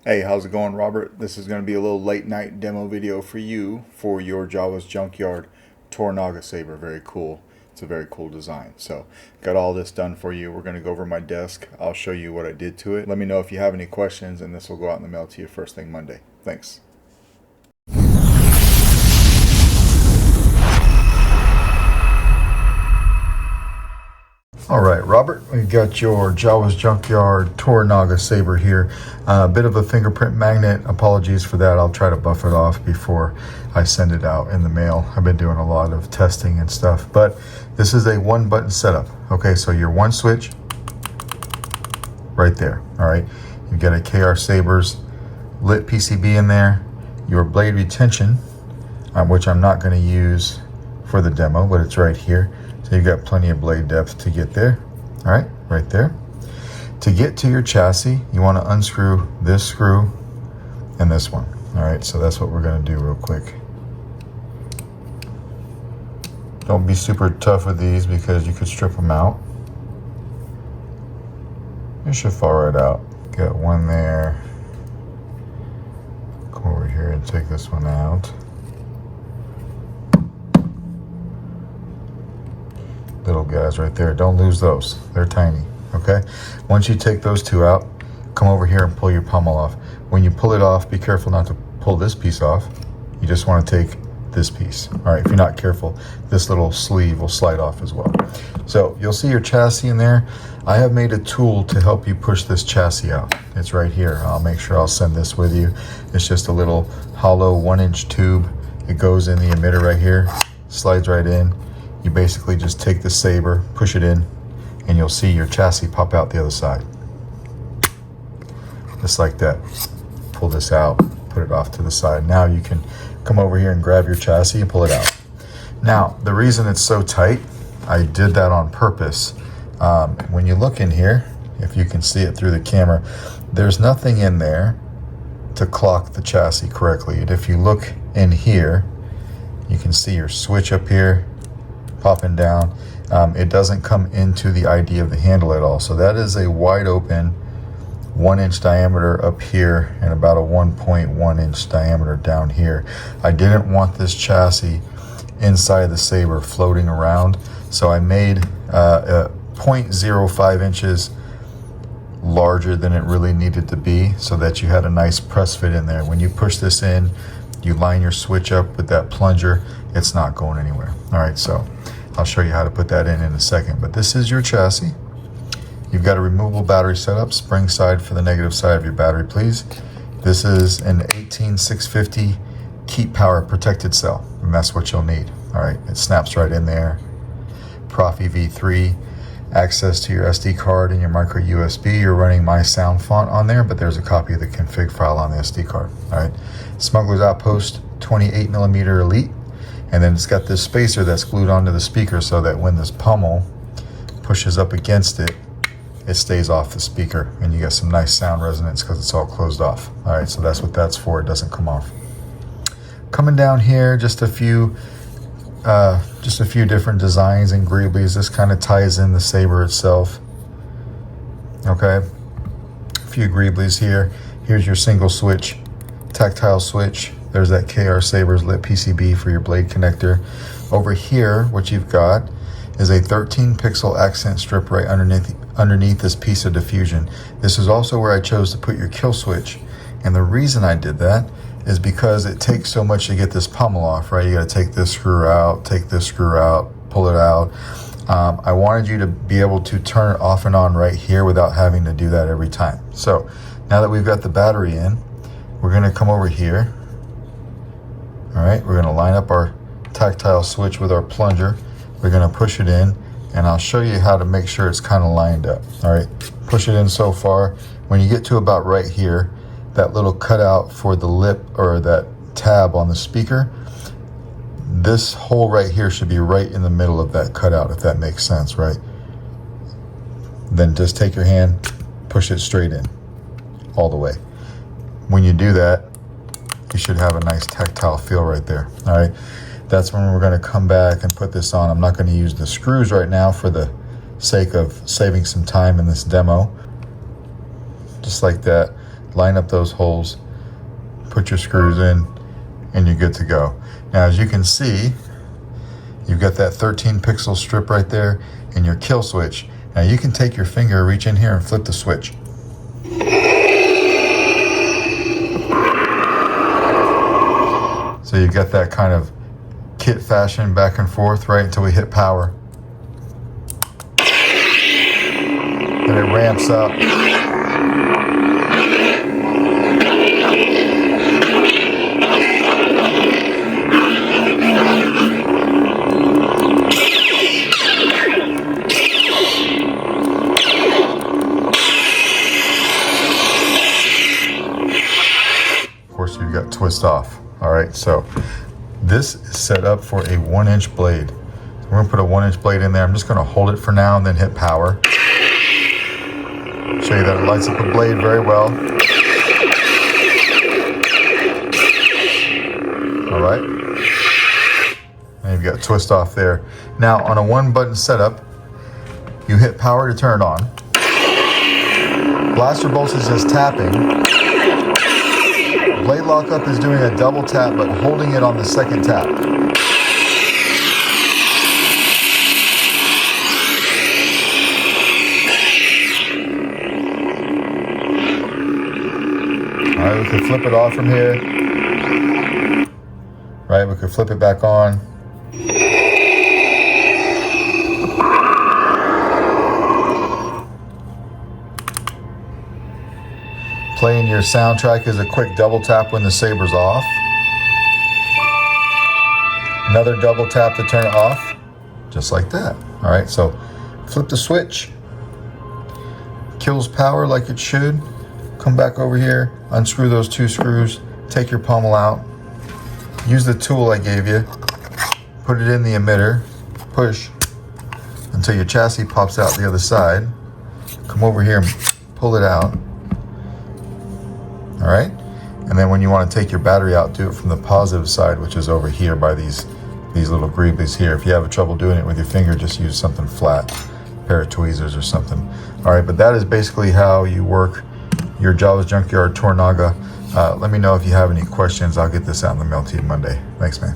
Hey, how's it going, Robert? This is going to be a little late night demo video for you for your Jawa's Junkyard Toranaga saber. Very cool. It's a very cool design. So, got all this done for you. We're going to go over my desk. I'll show you what I did to it. Let me know if you have any questions, and this will go out in the mail to you first thing Monday. Thanks. All right, Robert, we got your Jawa's Junkyard Toranaga saber here. A bit of a fingerprint magnet. Apologies for that. I'll try to buff it off before I send it out in the mail. I've been doing a lot of testing and stuff, but this is a one button setup. Okay, so your one switch right there. All right, you get a KR Sabers lit PCB in there, your blade retention, which I'm not going to use for the demo, but it's right here. So you've got plenty of blade depth to get there. All right, right there. To get to your chassis, you want to unscrew this screw and this one. All right, so that's what we're going to do real quick. Don't be super tough with these because you could strip them out. You should fall right out. Got one there. Come over here and take this one out. Little guys right there, don't lose those, they're tiny. Okay, once you take those two out, come over here and pull your pommel off. When you pull it off, be careful not to pull this piece off. You just want to take this piece. All right, if you're not careful, this little sleeve will slide off as well. So you'll see your chassis in there. I have made a tool to help you push this chassis out. It's right here. I'll make sure I'll send this with you. It's just a little hollow 1-inch tube. It goes in the emitter right here, slides right in. You basically just take the saber, push it in, and you'll see your chassis pop out the other side. Just like that. Pull this out, put it off to the side. Now you can come over here and grab your chassis and pull it out. Now, the reason it's so tight, I did that on purpose. When you look in here, if you can see it through the camera, there's nothing in there to clock the chassis correctly. And if you look in here, you can see your switch up here popping down. It doesn't come into the ID of the handle at all. So that is a wide open 1-inch diameter up here and about a 1.1-inch diameter down here. I didn't want this chassis inside the saber floating around, so I made 0.05 inches larger than it really needed to be so that you had a nice press fit in there. When you push this in, you line your switch up with that plunger, it's not going anywhere. All right, so I'll show you how to put that in a second, but this is your chassis. You've got a removable battery setup, spring side for the negative side of your battery, please. This is an 18650 keep power protected cell, and that's what you'll need. All right, it snaps right in there. Proffie V3, access to your SD card and your micro USB. You're running my sound font on there, but there's a copy of the config file on the SD card. All right, Smuggler's Outpost 28mm Elite. And then it's got this spacer that's glued onto the speaker so that when this pommel pushes up against it, it stays off the speaker and you get some nice sound resonance because it's all closed off. All right, so that's what that's for. It doesn't come off. Coming down here, just a few different designs and greeblies. This kind of ties in the saber itself. Okay, a few greeblies here. Here's your single switch, tactile switch. There's that KR Sabers lit PCB for your blade connector. Over here, what you've got is a 13 pixel accent strip right underneath this piece of diffusion. This is also where I chose to put your kill switch. And the reason I did that is because it takes so much to get this pommel off, right? You gotta take this screw out, take this screw out, pull it out. I wanted you to be able to turn it off and on right here without having to do that every time. So now that we've got the battery in, we're gonna come over here. All right, we're gonna line up our tactile switch with our plunger. We're gonna push it in, and I'll show you how to make sure it's kind of lined up. All right, push it in so far. When you get to about right here, that little cutout for the lip or that tab on the speaker, this hole right here should be right in the middle of that cutout, if that makes sense, right? Then just take your hand, push it straight in, all the way. When you do that, you should have a nice tactile feel right there. All right, that's when we're going to come back and put this on. I'm not going to use the screws right now for the sake of saving some time in this demo. Just like that. line up those holes, put your screws in, and you're good to go. Now, as you can see, you've got that 13 pixel strip right there and your kill switch. Now you can take your finger, reach in here and flip the switch. So you've got that kind of kit fashion back and forth, right, until we hit power. Then it ramps up. Of course, you've got twist off. All right, so this is set up for a 1-inch blade. So we're gonna put a 1-inch blade in there. I'm just gonna hold it for now and then hit power. Show you that it lights up the blade very well. All right, and you've got twist off there. Now on a 1-button setup, you hit power to turn it on. Blaster bolts is just tapping. Blade lockup is doing a double tap, but holding it on the second tap. All right, we can flip it off from here. Right, we could flip it back on. Playing your soundtrack is a quick double tap when the Saber's off. Another double tap to turn it off, just like that. All right, so flip the switch. Kills power like it should. Come back over here, unscrew those 2 screws, take your pommel out. Use the tool I gave you. Put it in the emitter, push until your chassis pops out the other side. Come over here and pull it out. All right, and then when you want to take your battery out, do it from the positive side, which is over here by these little greeblies here. If you have trouble doing it with your finger, just use something flat, a pair of tweezers or something. All right, but that is basically how you work your Jawa's Junkyard Toranaga. Let me know if you have any questions. I'll get this out in the mail to you Monday. Thanks, man.